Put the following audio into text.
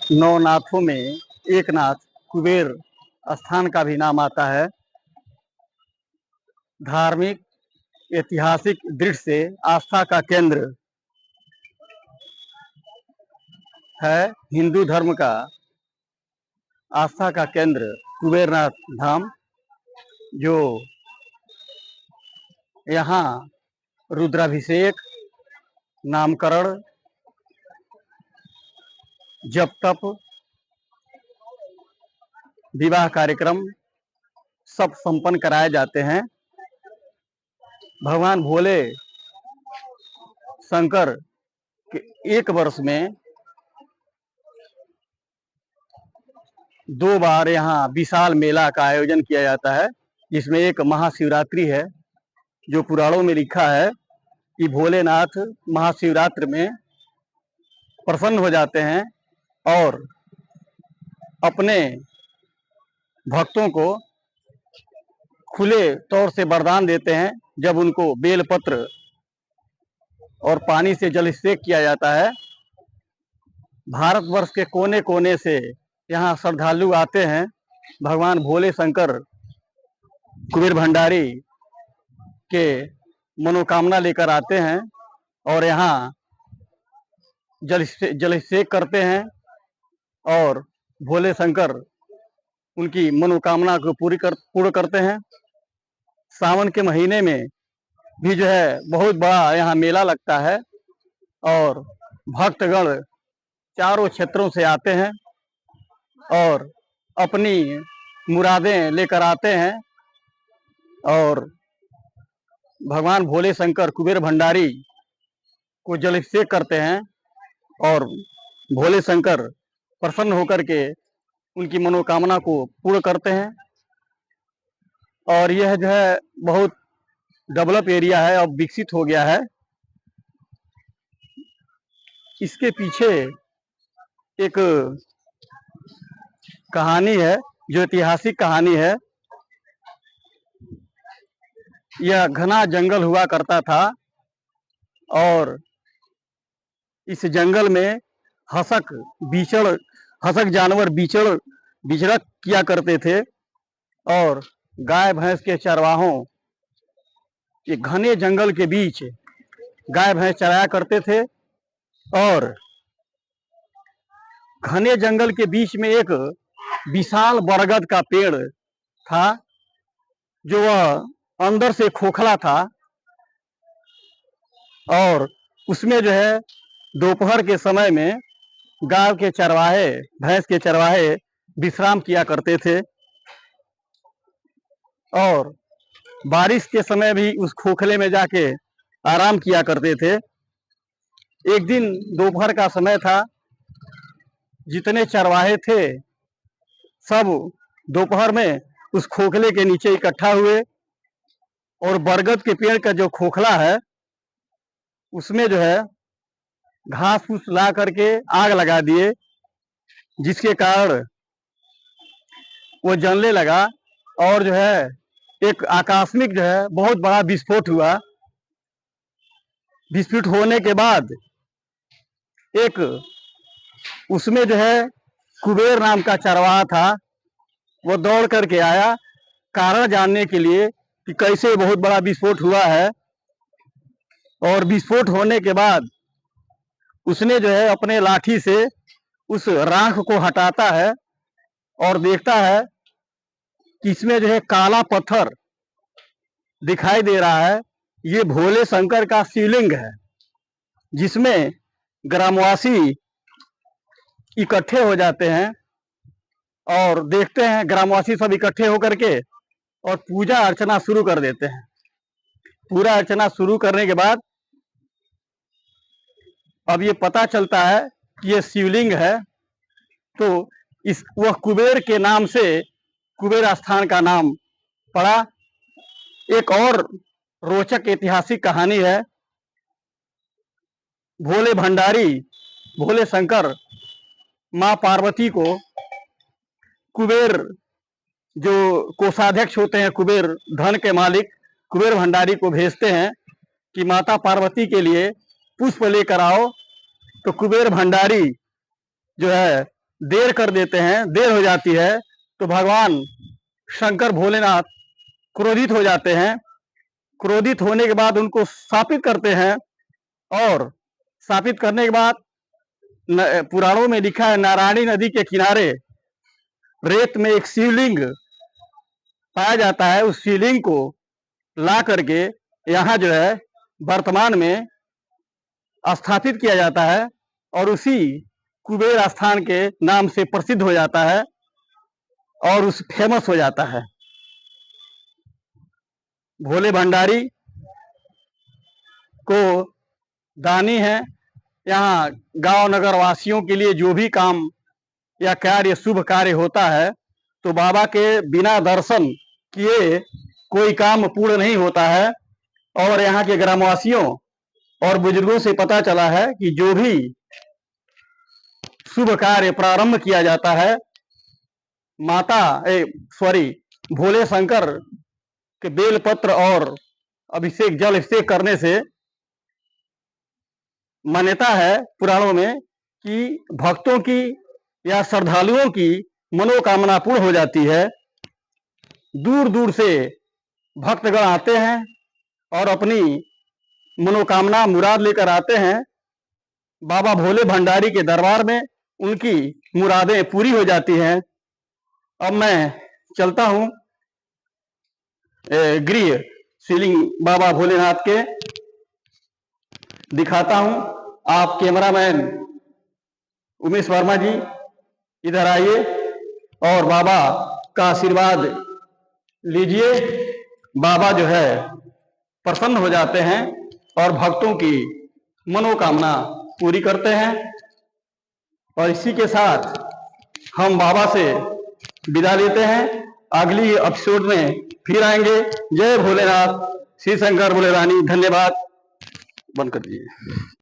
नौ नाथों में एक नाथ कुबेर स्थान का भी नाम आता है। धार्मिक ऐतिहासिक दृष्टि से आस्था का केंद्र है। हिंदू धर्म का आस्था का केंद्र कुबेरनाथ धाम, जो यहाँ रुद्राभिषेक, नामकरण, जप तप, विवाह कार्यक्रम सब संपन्न कराए जाते हैं। भगवान भोले शंकर के एक वर्ष में 2 बार यहाँ विशाल मेला का आयोजन किया जाता है, जिसमें एक महाशिवरात्रि है। जो पुराणों में लिखा है कि भोलेनाथ महाशिवरात्रि में प्रसन्न हो जाते हैं और अपने भक्तों को खुले तौर से वरदान देते हैं। जब उनको बेलपत्र और पानी से जलाभिषेक किया जाता है। भारतवर्ष के कोने कोने से यहाँ श्रद्धालु आते हैं, भगवान भोले शंकर कुबेर भंडारी के मनोकामना लेकर आते हैं और यहाँ जलाभिषेक करते हैं और भोले शंकर उनकी मनोकामना को पूर्ण करते हैं। सावन के महीने में भी जो है बहुत बड़ा यहाँ मेला लगता है और भक्तगण चारों क्षेत्रों से आते हैं और अपनी मुरादें लेकर आते हैं और भगवान भोले शंकर कुबेर भंडारी को जलाभिषेक करते हैं और भोले शंकर प्रसन्न होकर के उनकी मनोकामना को पूर्ण करते हैं। और यह जो है बहुत डेवलप एरिया है और विकसित हो गया है। इसके पीछे एक कहानी है, जो ऐतिहासिक कहानी है। यह घना जंगल हुआ करता था और इस जंगल में हंसक जानवर बिचड़ किया करते थे और गाय भैंस के चरवाहों के घने जंगल के बीच गाय भैंस चराया करते थे। और घने जंगल के बीच में एक विशाल बरगद का पेड़ था, जो वह अंदर से खोखला था और उसमें जो है दोपहर के समय में गाय के चरवाहे, भैंस के चरवाहे विश्राम किया करते थे और बारिश के समय भी उस खोखले में जाके आराम किया करते थे। एक दिन दोपहर का समय था, जितने चरवाहे थे सब दोपहर में उस खोखले के नीचे इकट्ठा हुए और बरगद के पेड़ का जो खोखला है उसमें जो है घास फूस ला करके आग लगा दिए, जिसके कारण वो जलने लगा और जो है एक आकस्मिक जो है बहुत बड़ा विस्फोट हुआ। विस्फोट होने के बाद एक उसमें जो है कुबेर नाम का चरवाहा था, वो दौड़ करके आया कारण जानने के लिए कि कैसे बहुत बड़ा विस्फोट हुआ है। और विस्फोट होने के बाद उसने जो है अपने लाठी से उस राख को हटाता है और देखता है कि इसमें जो है काला पत्थर दिखाई दे रहा है। ये भोले शंकर का शिवलिंग है, जिसमें ग्रामवासी इकट्ठे हो जाते हैं और देखते हैं ग्रामवासी सब इकट्ठे होकर के और पूजा अर्चना शुरू कर देते हैं। पूरा अर्चना शुरू करने के बाद अब ये पता चलता है कि ये शिवलिंग है, तो वह कुबेर के नाम से कुबेर स्थान का नाम पड़ा। एक और रोचक ऐतिहासिक कहानी है। भोले भंडारी, भोले शंकर माँ पार्वती को कुबेर, जो कोषाध्यक्ष होते हैं, कुबेर धन के मालिक कुबेर भंडारी को भेजते हैं कि माता पार्वती के लिए पुष्प लेकर आओ। तो कुबेर भंडारी जो है देर कर देते हैं, देर हो जाती है, तो भगवान शंकर भोलेनाथ क्रोधित हो जाते हैं। क्रोधित होने के बाद उनको शापित करते हैं, और शापित करने के बाद पुराणों में लिखा है, नारायणी नदी के किनारे रेत में एक शिवलिंग पाया जाता है। उस शिवलिंग को ला करके यहाँ जो है वर्तमान में स्थापित किया जाता है, और उसी कुबेर स्थान के नाम से प्रसिद्ध हो जाता है और उस फेमस हो जाता है। भोले भंडारी को दानी है। यहाँ गांव नगर वासियों के लिए जो भी काम या कार्य, शुभ कार्य होता है, तो बाबा के बिना दर्शन किए कोई काम पूर्ण नहीं होता है। और यहाँ के ग्रामवासियों और बुजुर्गों से पता चला है कि जो भी शुभ कार्य प्रारंभ किया जाता है, भोले शंकर के बेलपत्र और अभिषेक, जल अभिषेक करने से मान्यता है पुराणों में कि भक्तों की या श्रद्धालुओं की मनोकामना पूर्ण हो जाती है। दूर दूर से भक्तगण आते हैं और अपनी मनोकामना मुराद लेकर आते हैं। बाबा भोले भंडारी के दरबार में उनकी मुरादें पूरी हो जाती हैं। अब मैं चलता हूं गृह शिवलिंग बाबा भोलेनाथ के दिखाता हूं। आप कैमरामैन उमेश वर्मा जी इधर आइए और बाबा का आशीर्वाद लीजिए। बाबा जो है प्रसन्न हो जाते हैं और भक्तों की मनोकामना पूरी करते हैं। और इसी के साथ हम बाबा से विदा लेते हैं। अगली एपिसोड में फिर आएंगे। जय भोलेनाथ, श्री शंकर भोले रानी। धन्यवाद। बंद कर दीजिए।